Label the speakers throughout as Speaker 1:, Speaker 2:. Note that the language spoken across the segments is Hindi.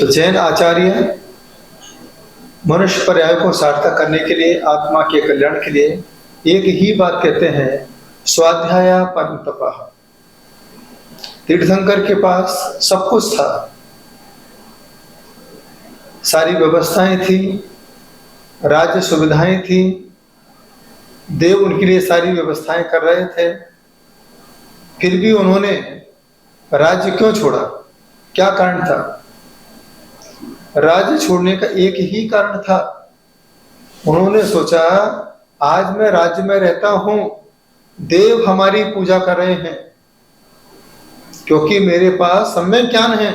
Speaker 1: तो जैन आचार्य मनुष्य पर्याय को सार्थक करने के लिए, आत्मा के कल्याण के लिए एक ही बात कहते हैं, स्वाध्याय परम तपः। तीर्थंकर के पास सब कुछ था, सारी व्यवस्थाएं थी, राज्य सुविधाएं थी, देव उनके लिए सारी व्यवस्थाएं कर रहे थे, फिर भी उन्होंने राज्य क्यों छोड़ा? क्या कारण था? राज्य छोड़ने का एक ही कारण था, उन्होंने सोचा आज मैं राज्य में रहता हूं, देव हमारी पूजा कर रहे हैं, क्योंकि मेरे पास सम्यक ज्ञान है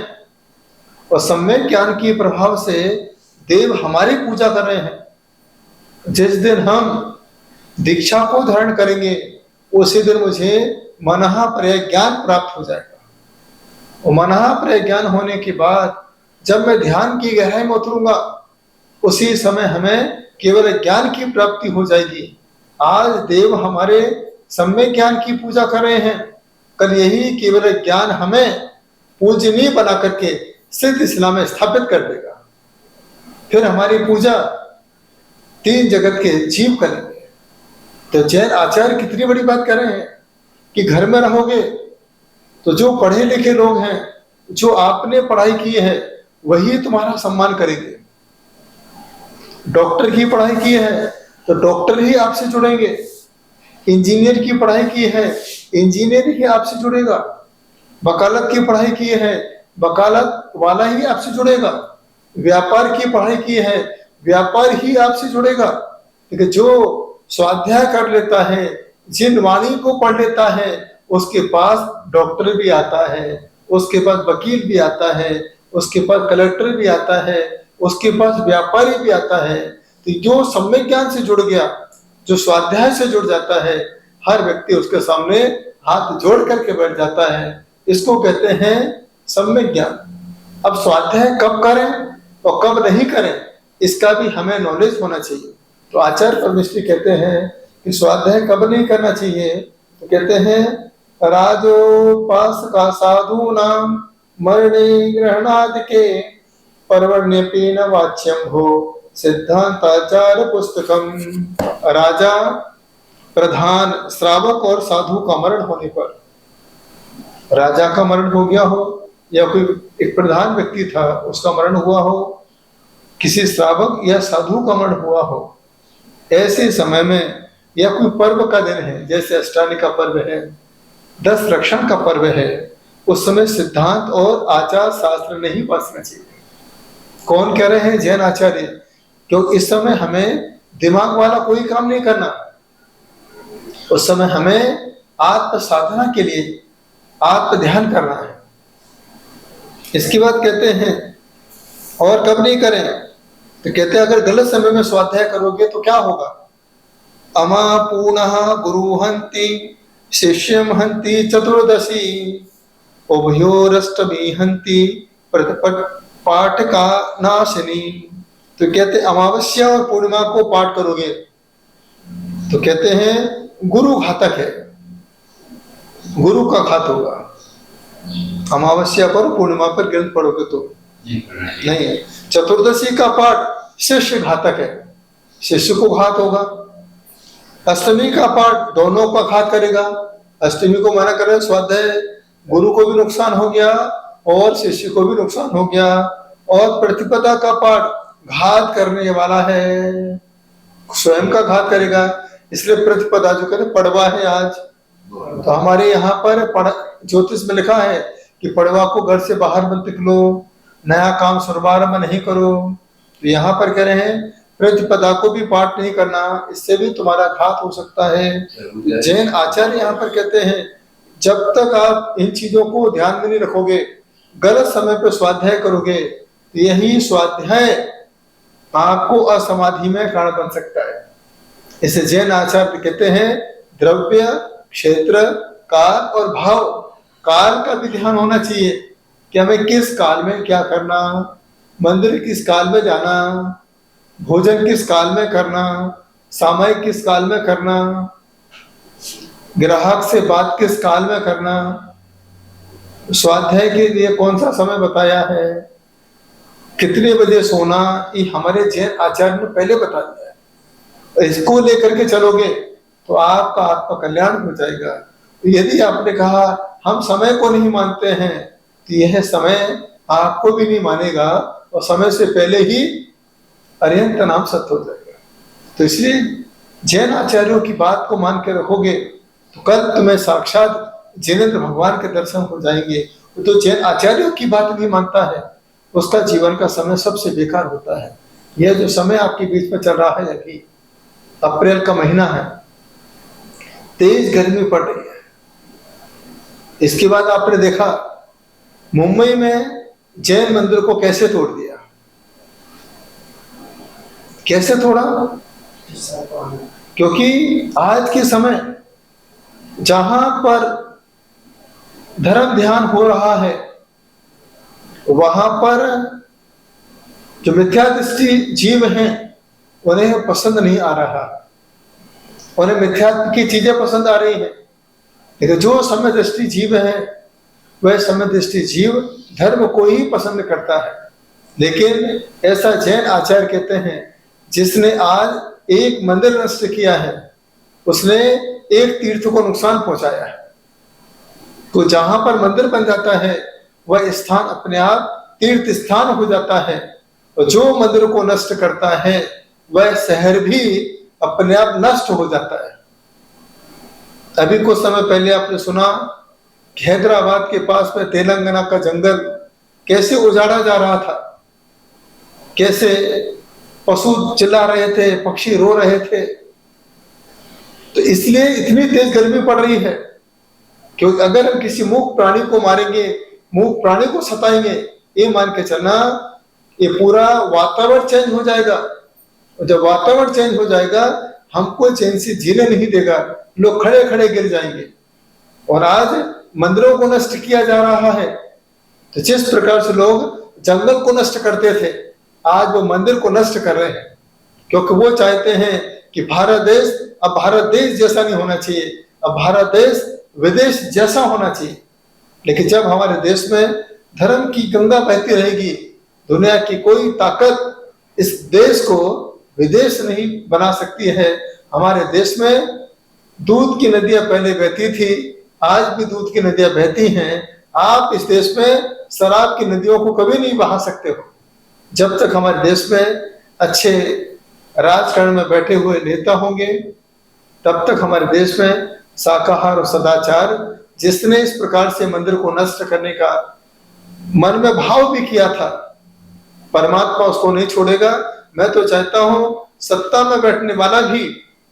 Speaker 1: और सम्यक ज्ञान के प्रभाव से देव हमारी पूजा कर रहे हैं। जिस दिन हम दीक्षा को धारण करेंगे उसी दिन मुझे मनः प्रज्ञान प्राप्त हो जाएगा, और मनः प्रज्ञान होने के बाद जब मैं ध्यान की गहराई में उतरूंगा उसी समय हमें केवल ज्ञान की प्राप्ति हो जाएगी। आज देव हमारे सम्यक ज्ञान की पूजा कर रहे हैं, कल यही केवल ज्ञान हमें पूजनीय बना करके सिद्ध शिला में स्थापित कर देगा। फिर हमारी पूजा तीन जगत के जीव करेंगे। तो जैन आचार्य कितनी बड़ी बात कर रहे हैं कि घर में रहोगे तो जो पढ़े लिखे लोग हैं, जो आपने पढ़ाई की है, वही तुम्हारा सम्मान करेंगे। डॉक्टर की पढ़ाई की है तो डॉक्टर ही आपसे जुड़ेंगे, इंजीनियर की पढ़ाई की है, इंजीनियर ही आपसे जुड़ेगा, वकालत की पढ़ाई की है, वकालत वाला ही आपसे जुड़ेगा, व्यापार की पढ़ाई की है, व्यापार ही आपसे जुड़ेगा। लेकिन जो स्वाध्याय कर लेता है, जिन वाणी को पढ़ लेता है, उसके पास डॉक्टर भी आता है, उसके पास वकील भी आता है, उसके पास कलेक्टर भी आता है, उसके पास व्यापारी भी आता है। तो जो सम्यक ज्ञान से जुड़ गया, जो स्वाध्याय से जुड़ जाता है, हर व्यक्ति उसके सामने हाथ जोड़ करके बैठ जाता है। इसको कहते हैं सम्यक ज्ञान। अब स्वाध्याय कब करें और कब नहीं करें, इसका भी हमें नॉलेज होना चाहिए। तो आचार्य परमेश्वरी कहते हैं कि स्वाध्याय कब नहीं करना चाहिए, तो कहते हैं राजोपासका साधु नाम मरणे ग्रहणादि के परवर्ण्यपि न वाच्यम हो सिद्धांताचार पुस्तकम। राजा, प्रधान, श्रावक और साधु का मरण होने पर, राजा का मरण हो गया हो या कोई एक प्रधान व्यक्ति था उसका मरण हुआ हो, किसी श्रावक या साधु का मरण हुआ हो, ऐसे समय में या कोई पर्व का दिन है, जैसे अष्टानी का पर्व है, 10 रक्षण का पर्व है, उस समय सिद्धांत और आचार शास्त्र नहीं बसना चाहिए। कौन कह रहे हैं? जैन आचार्य। क्योंकि इस समय हमें दिमाग वाला कोई काम नहीं करना, उस समय हमें आत्म साधना के लिए आत्म ध्यान करना है। इसकी बात कहते हैं और कब नहीं करें, तो कहते हैं अगर गलत समय में स्वाध्याय करोगे तो क्या होगा? अमा पुनः गुरु हंति शिष्यम हंति चतुर्दशी उभयोरष्टमी हंति पाठ का नाशिनी। तो कहते अमावस्या और पूर्णिमा को पाठ करोगे तो कहते हैं गुरु घातक है, गुरु का घात होगा। अमावस्या पर पूर्णिमा पर ग्रंथ पढ़ोगे तो नहीं है। चतुर्दशी का पाठ शिष्य घातक है, शिष्य को घात होगा। अष्टमी का पाठ दोनों का घात करेगा। अष्टमी को मना करे स्वाध्याय, गुरु को भी नुकसान हो गया और शिष्य को भी नुकसान हो गया। और प्रतिपदा का पाठ घात करने वाला है, स्वयं का घात करेगा। इसलिए प्रतिपदा जो कहते पड़वा है आज, तो हमारे यहाँ पर ज्योतिष में लिखा है कि पड़वा को घर से बाहर मत निकलो, नया काम शुभारंभ नहीं करो। तो यहाँ पर कह रहे हैं प्रतिपदा को भी पाठ नहीं करना, इससे भी तुम्हारा घात हो सकता है। जैन आचार्य यहाँ पर कहते हैं जब तक आप इन चीजों को ध्यान में नहीं रखोगे, गलत समय पर स्वाध्याय करोगे, तो यही स्वाध्याय आपको असमाधि में कारण बन सकता है। इसे जैन आचार्य कहते हैं द्रव्य, क्षेत्र, काल और भाव। काल का भी ध्यान होना चाहिए कि हमें किस काल में क्या करना, मंदिर किस काल में जाना, भोजन किस काल में करना, सामयिक किस काल में करना, ग्राहक से बात किस काल में करना, स्वाध्याय के लिए कौन सा समय बताया है। कितने बजे सोना, ये हमारे जैन आचार्य ने पहले बता दिया है। इसको लेकर के चलोगे तो आपका आत्मा कल्याण हो जाएगा। तो यदि आपने कहा हम समय को नहीं मानते हैं, तो यह समय आपको भी नहीं मानेगा और समय से पहले ही अर्यंत नाम सत्य हो जाएगा। तो इसलिए जैन आचार्यों की बात को मान के रखोगे तो कल तुम्हें साक्षात जिनेंद्र भगवान के दर्शन हो जाएंगे। तो जैन आचार्यों की बात नहीं मानता है, उसका जीवन का समय सबसे बेकार होता है। यह जो समय आपके बीच में चल रहा है, अभी अप्रैल का महीना है, तेज गर्मी पड़ रही है। इसके बाद आपने देखा मुंबई में जैन मंदिर को कैसे तोड़ दिया। कैसे तोड़ा? क्योंकि आज के समय जहां पर धर्म ध्यान हो रहा है, वहां पर जो मिथ्या दृष्टि जीव हैं उन्हें पसंद नहीं आ रहा, उन्हें मिथ्या की चीजें पसंद आ रही हैं। लेकिन जो समय दृष्टि जीव है वह समय दृष्टि जीव धर्म को ही पसंद करता है। लेकिन ऐसा जैन आचार्य कहते हैं, जिसने आज एक मंदिर नष्ट किया है उसने एक तीर्थ को नुकसान पहुंचाया है। तो जहां पर मंदिर बन जाता है वह स्थान अपने आप तीर्थ स्थान हो जाता है, और जो मंदिर को नष्ट करता है वह शहर भी अपने आप नष्ट हो जाता है। अभी कुछ समय पहले आपने सुना कि हैदराबाद के पास में तेलंगाना का जंगल कैसे उजाड़ा जा रहा था, कैसे पशु चिल्ला रहे थे, पक्षी रो रहे थे। तो इसलिए इतनी तेज गर्मी पड़ रही है क्योंकि अगर हम किसी मूक प्राणी को मारेंगे, मूक प्राणी को सताएंगे, ये मान के चलना ये पूरा वातावरण चेंज हो जाएगा। और जब वातावरण चेंज हो जाएगा हमको चैन से जीने नहीं देगा, लोग खड़े खड़े गिर जाएंगे। और आज मंदिरों को नष्ट किया जा रहा है, तो जिस प्रकार से लोग जंगल को नष्ट करते थे आज वो मंदिर को नष्ट कर रहे हैं, क्योंकि वो चाहते हैं कि भारत देश अब भारत देश जैसा नहीं होना चाहिए, अब भारत देश विदेश जैसा होना चाहिए। लेकिन जब हमारे देश में धर्म की गंगा बहती रहेगी, दुनिया की कोई ताकत इस देश को विदेश नहीं बना सकती है। हमारे देश में दूध की नदियां पहले बहती थी, आज भी दूध की नदियां बहती हैं। आप इस देश में शराब की नदियों को कभी नहीं बहा सकते हो। जब तक हमारे देश में अच्छे राजकारण में बैठे हुए नेता होंगे तब तक हमारे देश में शाकाहार और सदाचार, जिसने इस प्रकार से मंदिर को नष्ट करने का मन में भाव भी किया था, परमात्मा उसको नहीं छोड़ेगा। मैं तो चाहता हूं सत्ता में बैठने वाला भी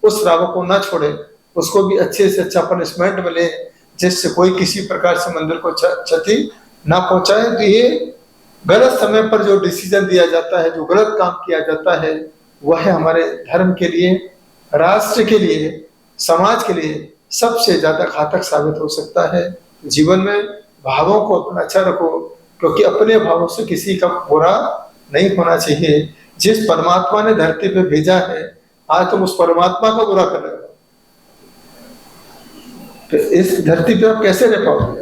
Speaker 1: उस रावण को ना छोड़े, उसको भी अच्छे से अच्छा पनिशमेंट मिले, जिससे कोई किसी प्रकार से मंदिर को क्षति ना पहुंचाए। तो ये गलत समय पर जो डिसीजन दिया जाता है, जो गलत काम किया जाता है, वह हमारे धर्म के लिए, राष्ट्र के लिए, समाज के लिए सबसे ज्यादा घातक साबित हो सकता है। जीवन में भावों को अपना अच्छा रखो, क्योंकि अपने भावों से किसी का बुरा नहीं होना चाहिए। जिस परमात्मा ने धरती पे भेजा है आज तुम उस परमात्मा का बुरा कर रहे हो, तो इस धरती पे आप कैसे रह पाओगे?